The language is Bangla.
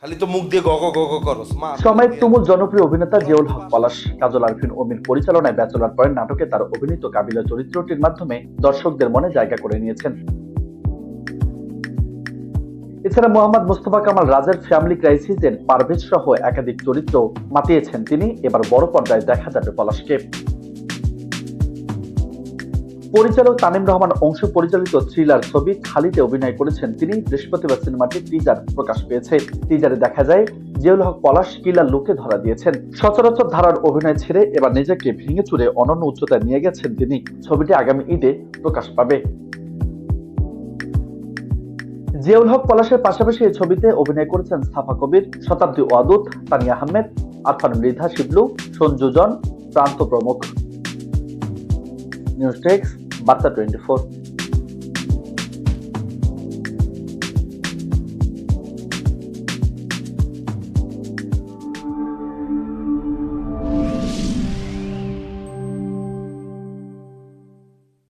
খালি তো মুখ দিয়ে গগ গগ করস মা। সময়ের তুমুল জনপ্রিয় অভিনেতা জিয়াউল হক পলাশ কাজল আরফিন অমির পরিচালনায় ব্যাচেলর পয়েন্ট নাটকে তার অভিনীত কাবিলা চরিত্রটির মাধ্যমে দর্শকদের মনে জায়গা করে নিয়েছেন। এছাড়া মোহাম্মদ মোস্তফা কামাল রাজের ফ্যামিলি ক্রাইসিসের পারভেজ সহ একাধিক চরিত্র মাতিয়েছেন তিনি। এবার বড় পর্দায় দেখা যাবে পলাশকে। পরিচালক তানিম রহমান অংশ পরিচালিত থ্রিলার ছবি খালিতে অভিনয় করেছেন তিনি। বৃহস্পতিবার সিনেমাটির টিজার প্রকাশ পেয়েছে। টিজারে দেখা যায় জিয়াউল হক পলাশ কিলার লুকে ধরা দিয়েছেন। সচরাচর ধারার অভিনয় ছেড়ে এবার নিজেকে ভেঙে চুরে অনন্য উচ্চতায় নিয়ে গেছেন তিনি। ছবিটি আগামী ঈদে প্রকাশ পাবে। জিয়াউল হক পলাশের পাশাপাশি এই ছবিতে অভিনয় করেছেন সাফা কবির, শতাব্দী ওয়াদুদ, তানিয়া আহমেদ, আরফান মৃধা শিবলু, সঞ্জু জন, প্রান্ত প্রমুখ। নিউজ ডেস্ক, বার্তা 24।